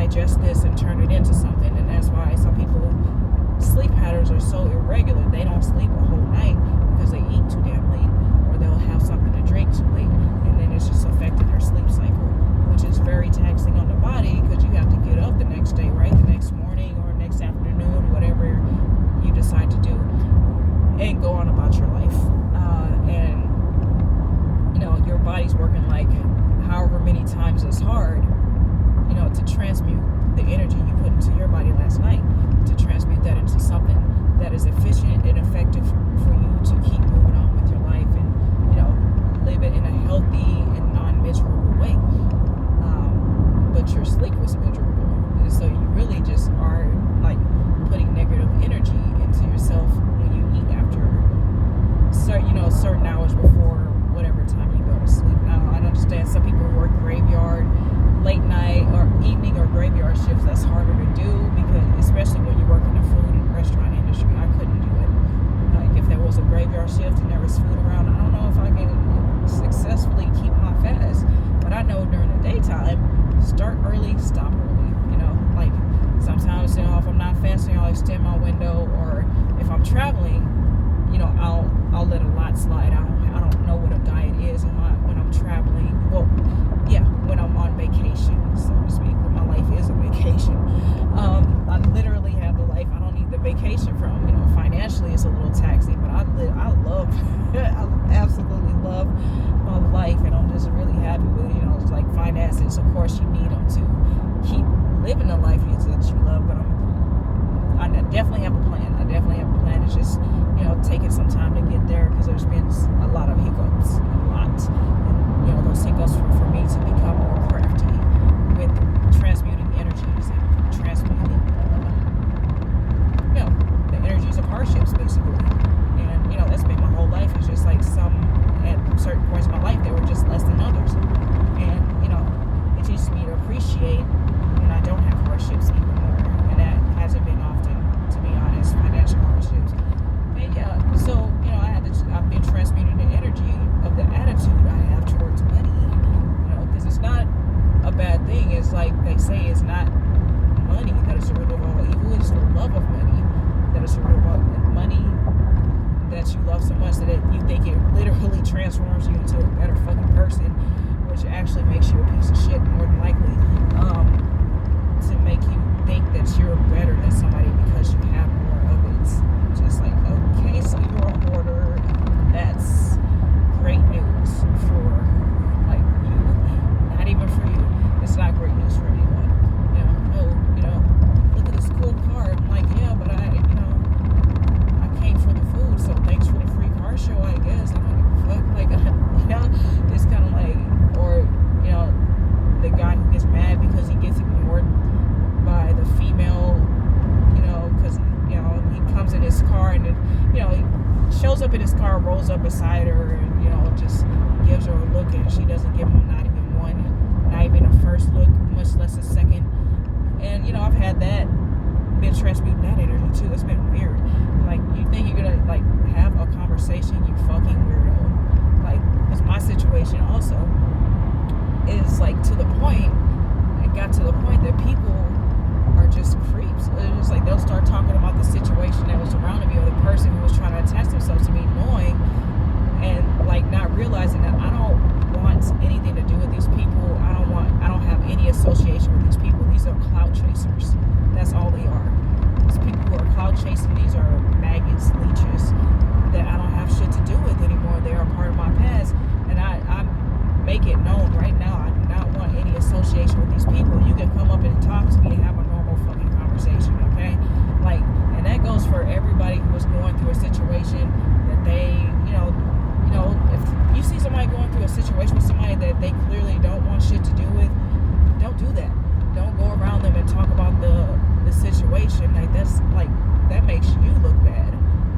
digest this and turn it into something. And that's why some people sleep patterns are so irregular. They don't sleep a whole night because they eat too damn late, or they'll have something to drink too late, and then it's just affecting their sleep cycle, which is very taxing on the body because you have to get up the next day, right? The next morning or next afternoon, whatever you decide to do, and go on about your life. And your body's working like however many times as hard, to transmute the energy you put into your body last night, to transmute that into something that is efficient and effective for you to keep moving on with your life and, live it in a healthy and non-miserable way. But your sleep was miserable. And so you really just are like putting negative energy into yourself when you eat after certain hours before whatever time you go to sleep. Now, I understand some people work graveyard, late night or evening or graveyard shifts. That's harder to do because especially when you work in the food and restaurant industry. I couldn't do it. Like if there was a graveyard shift and there was food around, I don't know if I can successfully keep my fast. But I know during the daytime, start early, stop early. Like sometimes if I'm not fasting, I'll extend my window, or if I'm traveling, I'll let a lot slide. I don't know what a diet is when I'm traveling. Well, yeah, when I'm on vacation, so to speak. But my life is a vacation. I literally have the life I don't need the vacation from. Financially it's a little taxing, but I love, I absolutely love my life, and I'm just really happy with it. It's like finances. Of course, you need them to keep living the life that you love, but I definitely have a plan. It's just, taking some time to get there because there's been a lot of hiccups, and, those hiccups for me to become more crafty with transmuting energies and transmuting, the energies of hardships, basically. And, that's been my whole life. It's just like at certain points in my life, they were just less than others. And, it teaches me to appreciate when I don't have hardships even more. And that hasn't been often, to be honest, financial hardships. But yeah, so, I've been transmuting the energy of the attitude I have towards money, because it's not a bad thing. It's like they say, it's not money that is the root of all evil. It's the love of money that is the root of all money that you love so much that you think it literally transforms you into a better fucking person, which actually makes you a piece of shit more than likely, to make you think that you're better than somebody because you have more of it. Just like, okay, so you're a hoarder. That's great news for like you, not even for you. It's not great news for anyone. Look at this cool car. I'm like, yeah, but I came for the food, so thanks for the free car show, I guess. I don't give a fuck. Like, it's kind of like, or the guy who gets mad because he gets ignored by the female, because he comes in his car and then, he shows up in his car, rolls up beside her, and just gives her a look, and she doesn't give him not even a first look, much less a second. And I've had that, been transmuting that energy too. It's been weird. Like, you think you're gonna like have a conversation, you fucking weirdo. Like, because my situation also is like it got to the point that people are just creeps. It's just like they'll start talking about the situation that was surrounding me, or the person who was trying to attach themselves to me, knowing and like not realizing that I don't want anything to do with these people. I don't have any association with these people. These are clout chasers. That's all they are. These people who are clout chasing, these are maggots, leeches that I don't have shit to do with anymore. They are part of my past, and I make it known right now. I do not want any association with these people. You can come up and talk to me and have a normal fucking conversation, okay? Like, and that goes for everybody who is going through a situation that they, if you see somebody going through a situation with somebody that they clearly don't want shit to do with, don't do that. Don't go around them and talk about the situation. Like, that makes you look bad,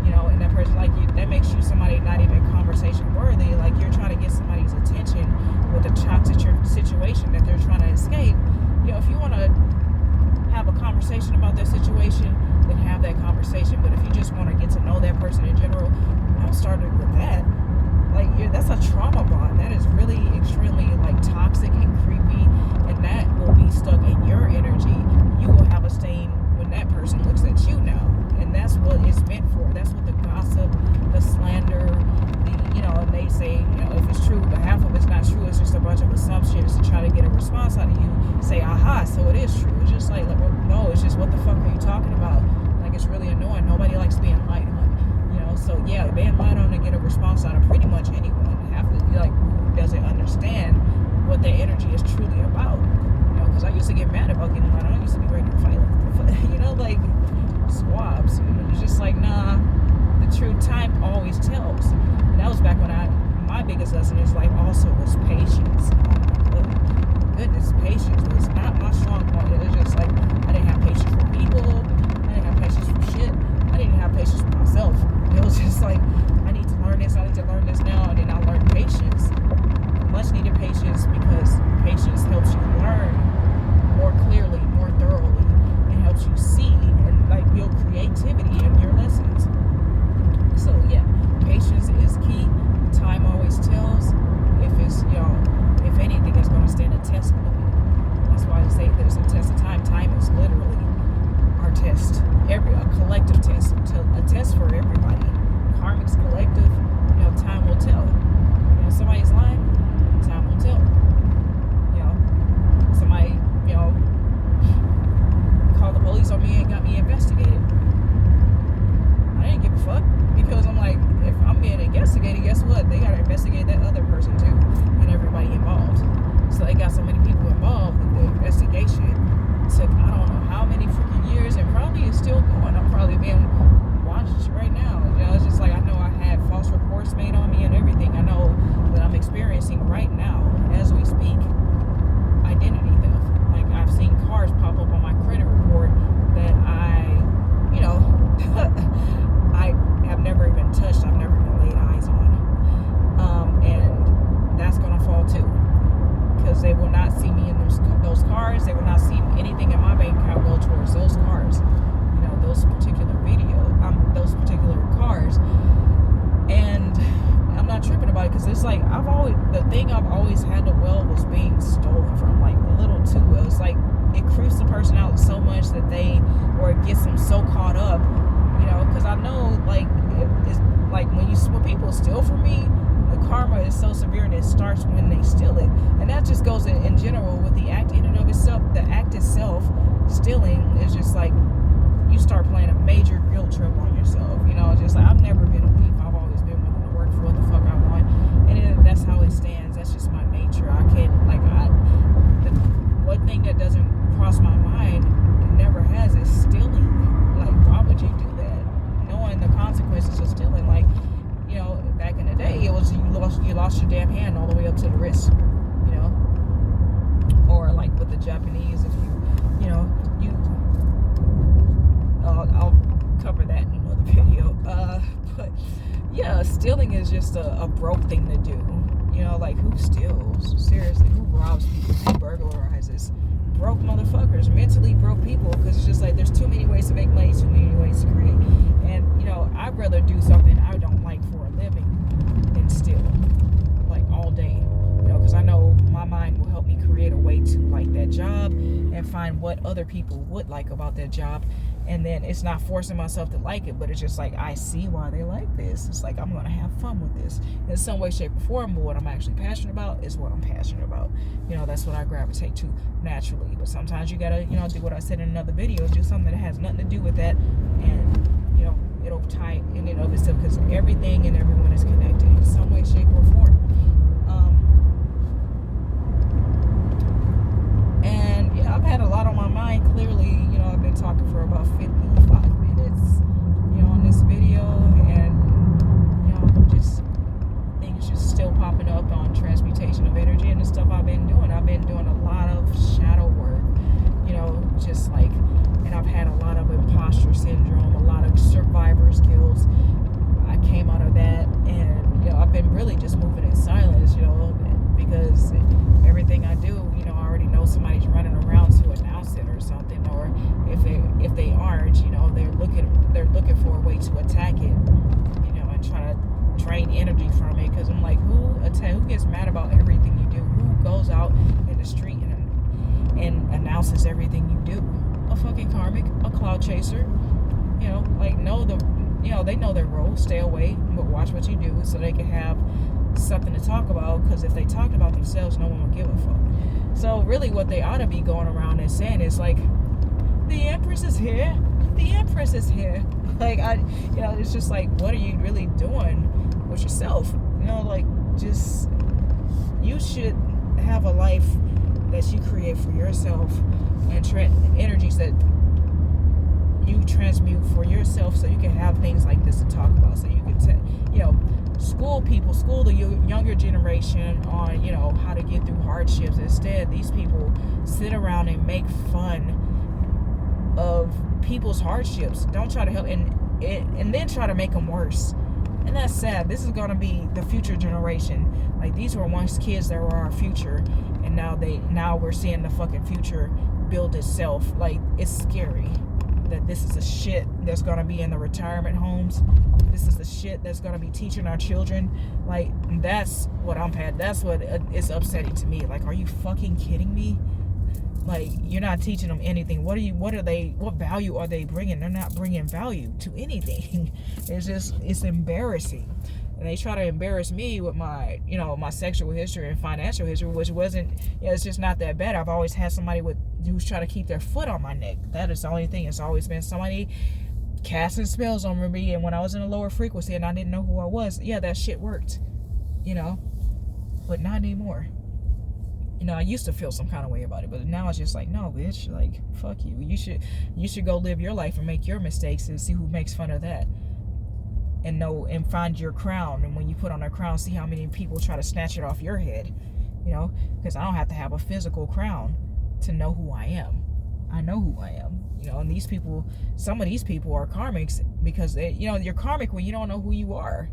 and that person, like, that makes you somebody not even conversation worthy. Like, you're trying to get somebody's attention with a toxic situation that they're trying to escape. If you want to have a conversation about their situation, then have that conversation. But if you just want to get to know that person in general, don't start it with that. Like, that's a trauma bond. That is really extremely like toxic and creepy, and that will be stuck in your energy. You will have a stain when that person looks at you now. And that's what it's meant for. That's what the gossip, the slander, and they say, if it's true, but half of it's not true. It's just a bunch of assumptions to try to get a response out of you. Say, aha, so it is true. It's just like no, it's just, what the fuck are you talking about? Like, it's really annoying. Nobody likes being lied on. So yeah, being lied on to get a response out of pretty much anyone. Half of it, who doesn't understand what their energy is truly about. Because I used to get mad about getting lied on. I used to be ready to fight, like squabs. It's just like, nah, the true time always tells. And that was back when my biggest lesson is also was patience. Oh my goodness, patience was not my strong point. It was just like, I didn't have patience for people. I didn't have patience for shit. I didn't have patience for myself. It was just like, I need to learn this. I need to learn this now. And then I learned patience. Much needed patience, because patience helps you learn more clearly, more thoroughly, and helps you see and build creativity in your lessons. So yeah, patience is key. Time always tells. If it's if anything is going to stand a test of it. That's why I say there's a test of time. Time is literally our test. A collective test. A test for everybody. Karmic's collective. Time will tell. Somebody's lying. Time will tell. Somebody called the police on me and got me investigated. I didn't give a fuck, because I'm like, if I'm being investigated, guess what? They gotta investigate that other person too, and everybody involved. So they got so many people involved that the investigation took, I don't know how many freaking years, and probably is still going. I'm probably being watched right now. It's just like, I know I had false reports made on me and everything. I know that I'm experiencing right now, as we speak, identity theft. Like, I've seen cars pop up on my credit report that I have never even touched. I've never even laid eyes on. And that's going to fall too. Because they will not see me in those cars. They will not see anything in my bank account go towards those cars. Those particular cars. And I'm not tripping about it, because it's like, the thing I've always handled well was being stolen from, a little too well. It's like, it creeps the person out so much that it gets them so caught up, because I know, it's like, when people steal from me, the karma is so severe, and it starts when they steal it. And that just goes in general with the act in and of itself. The act itself, stealing, is just like, you start playing a major guilt trip on yourself. Just like, I've never been a thief. I've always been willing to work for what the fuck I want. And that's how it stands. That's just my nature. I can't, the one thing that doesn't cross my mind, and never has, is stealing. Why would you do that? Knowing the consequences of stealing. Back in the day, it was you lost your damn hand all the way up to the wrist. Or with the Japanese, if I'll cover that in another video. But yeah, stealing is just a broke thing to do. Who steals? Seriously, who robs people? Who burglarizes? Broke motherfuckers, mentally broke people, because it's just like, there's too many ways to make money, too many ways to create. And I'd rather do something I don't like for a living than steal, all day. Because I know my mind will help me create a way to like that job and find what other people would like about that job. And then it's not forcing myself to like it, but it's just like, I see why they like this. It's like, I'm going to have fun with this in some way, shape, or form. But what I'm actually passionate about is what I'm passionate about. That's what I gravitate to naturally. But sometimes you got to, do what I said in another video, do something that has nothing to do with that. And, it'll tie in and of itself, because everything and everyone is connected in some way, shape, or form. And yeah, I've had a lot on my mind. Clearly, I've been talking for about 55 minutes, on this video, and just things just still popping up on transmutation of energy and the stuff I've been doing. I've been doing a lot of shadow work, and I've had a lot of imposter syndrome, a lot of survivor's guilt. I came out of that, and I've been really just moving in silence, because everything I do, I already know somebody's running around to announce it or something, or if they aren't, they're looking for a way to attack it, and try to drain energy from it. Because I'm like, who gets mad about everything you do? Who goes out in the street and announces everything you do. A fucking karmic, a cloud chaser. You know, like they know their role. Stay away, but watch what you do so they can have something to talk about. Because if they talked about themselves, no one would give a fuck. So really, what they ought to be going around and saying is like, the Empress is here. The Empress is here. Like it's just like, what are you really doing with yourself? Like just you should have a life that you create for yourself and energies that you transmute for yourself, so you can have things like this to talk about, so you can school the younger generation on how to get through hardships. Instead, these people sit around and make fun of people's hardships. Don't try to help and then try to make them worse. And that's sad. This is going to be the future generation. Like, these were once kids that were our future, and now we're seeing the fucking future build itself. Like, it's scary that this is the shit that's going to be in the retirement homes. This is the shit that's going to be teaching our children. Like, that's what that's what is upsetting to me. Like, are you fucking kidding me? Like, you're not teaching them anything. What value are they bringing? They're not bringing value to anything. It's embarrassing. And they try to embarrass me with my sexual history and financial history, which wasn't, it's just not that bad. I've always had somebody who's trying to keep their foot on my neck. That is the only thing. It's always been somebody casting spells on me. And when I was in a lower frequency and I didn't know who I was, that shit worked, but not anymore. I used to feel some kind of way about it, but now it's just like, no, bitch, like, fuck you. You should go live your life and make your mistakes and see who makes fun of that. And find your crown. And when you put on a crown, see how many people try to snatch it off your head. Because I don't have to have a physical crown to know who I am. I know who I am. And some of these people are karmics because you're karmic when you don't know who you are.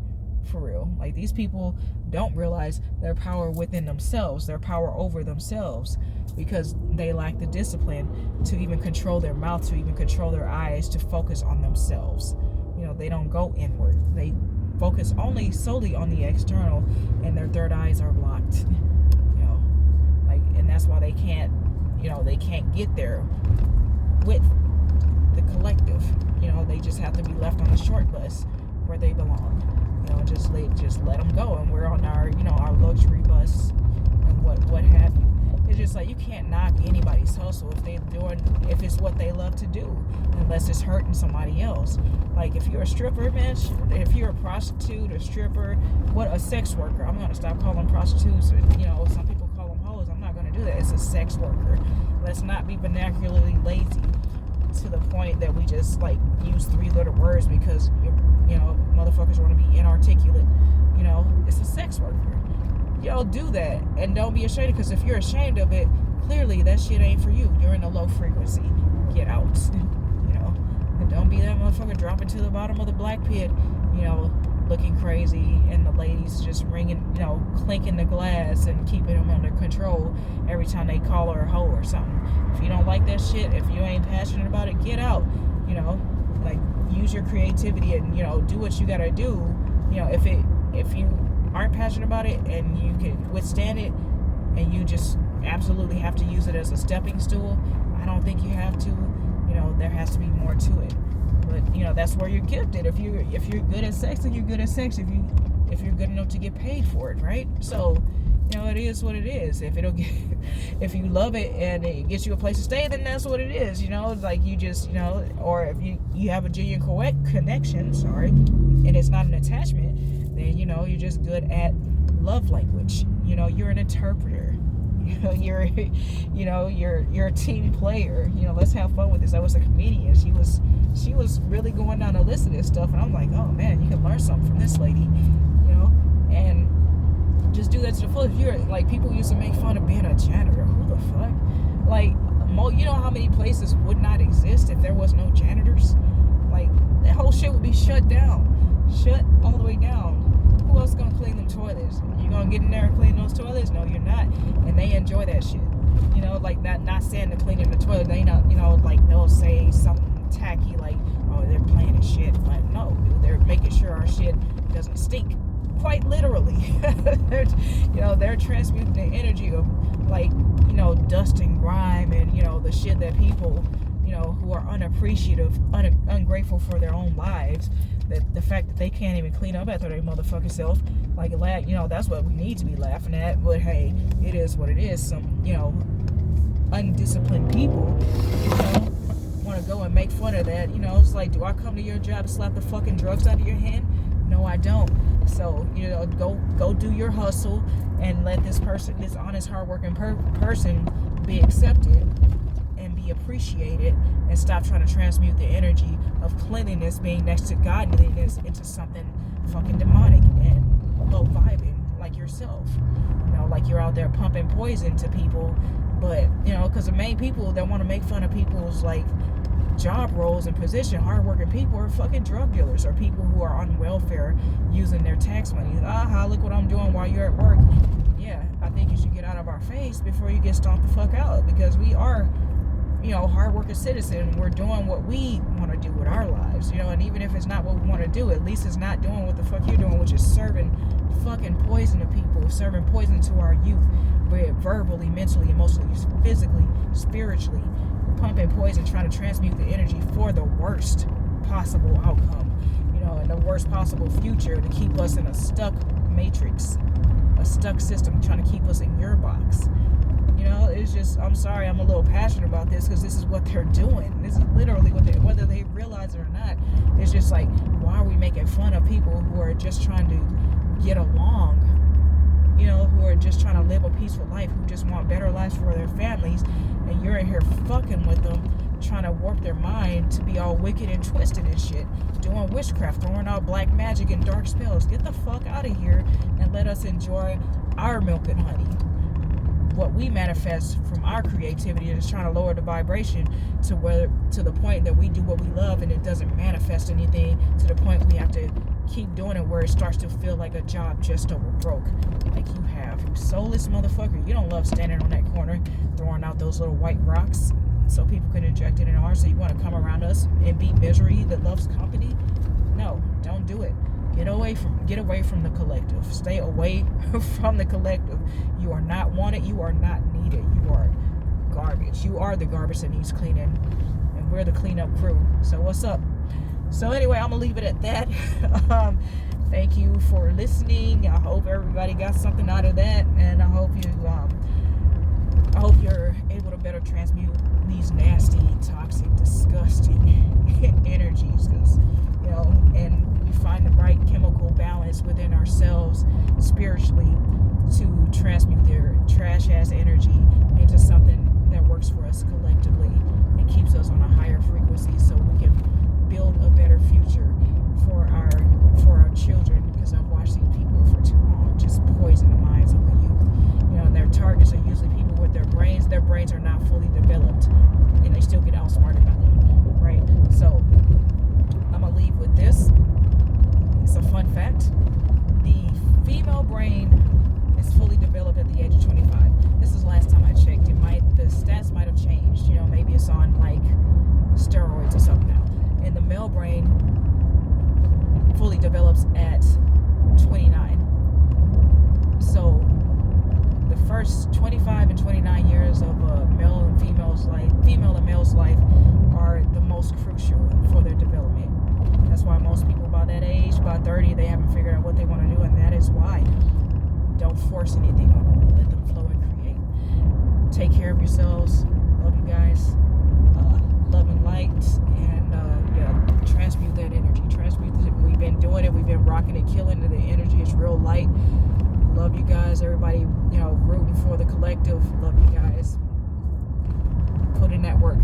For real. Like, these people don't realize their power within themselves, their power over themselves, because they lack the discipline to even control their mouth, to even control their eyes, to focus on themselves. They don't go inward. They focus solely on the external, and their third eyes are blocked. And that's why they can't get there with the collective. They just have to be left on a short bus where they belong. Just let them go, and we're on our luxury bus and what have you. It's just like, you can't knock anybody's hustle if it's what they love to do, unless it's hurting somebody else. Like, if you're a stripper, man, if you're a prostitute, a stripper, a sex worker. I'm gonna stop calling prostitutes. Some people call them hoes. I'm not gonna do that. It's a sex worker. Let's not be vernacularly lazy to the point that we just like use 3-letter words because motherfuckers want to be inarticulate. It's a sex worker. Do that, and don't be ashamed, because if you're ashamed of it, clearly that shit ain't for you. You're in a low frequency. Get out. And don't be that motherfucker dropping to the bottom of the black pit, looking crazy, and the ladies just ringing, clinking the glass and keeping them under control every time they call her a hoe or something. If you don't like that shit, if you ain't passionate about it, get out. Like, use your creativity and do what you gotta do. If you aren't passionate about it and you can withstand it, and you just absolutely have to use it as a stepping stool, I don't think you have to. There has to be more to it. But that's where you're gifted. If you're good at sex, then you're good at sex. If you're good enough to get paid for it, right? So it is what it is. If if you love it and it gets you a place to stay, then that's what it is. Like, you just or if you have a genuine connection, and it's not an attachment, then you're just good at love language. You're an interpreter. You're a team player. Let's have fun with this. I was a comedian. She was really going down a list of this stuff, and I'm like, oh man, you can learn something from this lady. And just do that to the full. If you're like, people used to make fun of being a janitor. Who the fuck? Like, how many places would not exist if there was no janitors? Like, that whole shit would be shut down. Shut all the way down. Who else gonna clean them toilets? You gonna get in there and clean those toilets? No, you're not. And they enjoy that shit. Like, not saying to cleaning the toilet. They not, like, they'll say something tacky like, oh, they're playing and shit. But no, dude, they're making sure our shit doesn't stink. Quite literally. They're transmuting the energy of, like, dust and grime and, the shit that people, who are unappreciative, ungrateful for their own lives, that the fact that they can't even clean up after their motherfucking self, like, that's what we need to be laughing at. But hey, it is what it is. Some, undisciplined people, want to go and make fun of that. It's like, do I come to your job to slap the fucking drugs out of your hand? No, I don't. So, go do your hustle and let this honest, hardworking person be accepted and be appreciated, and stop trying to transmute the energy of cleanliness, being next to godliness, into something fucking demonic and low vibing like yourself. Like you're out there pumping poison to people, but, because the main people that want to make fun of people's, like, job roles and position, hardworking people, are fucking drug dealers, or people who are on welfare using their tax money. Look what I'm doing while you're at work. Yeah, I think you should get out of our face before you get stomped the fuck out, because we are, hardworking citizens. We're doing what we want to do with our lives, and even if it's not what we want to do, at least it's not doing what the fuck you're doing, which is serving fucking poison to people, serving poison to our youth, verbally, mentally, emotionally, physically, spiritually, pumping poison, trying to transmute the energy for the worst possible outcome, and the worst possible future, to keep us in a stuck matrix, a stuck system, trying to keep us in your box. It's just, I'm sorry, I'm a little passionate about this, because this is what they're doing. This is literally what whether they realize it or not. It's just like, why are we making fun of people who are just trying to get along, who are just trying to live a peaceful life, who just want better lives for their families, and you're in here fucking with them, trying to warp their mind to be all wicked and twisted and shit, doing witchcraft, throwing out black magic and dark spells. Get the fuck out of here and let us enjoy our milk and honey. What we manifest from our creativity is trying to lower the vibration to the point that we do what we love, and it doesn't manifest anything, to the point we have to keep doing it, where it starts to feel like a job just over broke, like you have. You soulless motherfucker. You don't love standing on that corner throwing out those little white rocks so people can inject it in ours. So you want to come around us and be misery that loves company? No, don't do it. Get away from the collective. Stay away from the collective. You are not wanted. You are not needed. You are garbage. You are the garbage that needs cleaning, and we're the cleanup crew. So what's up? So anyway, I'm gonna leave it at that. Thank you for listening. I hope everybody got something out of that, and I hope you're able to better transmute these nasty, toxic, disgusting energies, because and we find the right chemical balance within ourselves spiritually to transmute their trash ass energy into something that works for us collectively and keeps us on a higher frequency, so we can build a better future for our children. Because I've watched these people for too long just poison the minds of the youth. And their targets are usually people with their brains are not fully developed, and they still get outsmarted by them, right? So I'm gonna leave with this. It's a fun fact. The female brain is fully developed at the age of 25. This is last time I checked. The stats might have changed. Maybe it's on like steroids or something now. And the male brain fully develops at 29. So the first 25 and 29 years of a female and male's life are the most crucial for their development. That's why most people by that age, by 30, they haven't figured out what they want to do, and that is why. Don't force anything on them. Let them flow and create. Take care of yourselves. Love you guys. Love and light, and transmute that energy. Transmute it. We've been doing it. We've been rocking it, killing it. The energy is real light. Love you guys. Everybody, rooting for the collective. Love you guys. Put in that work.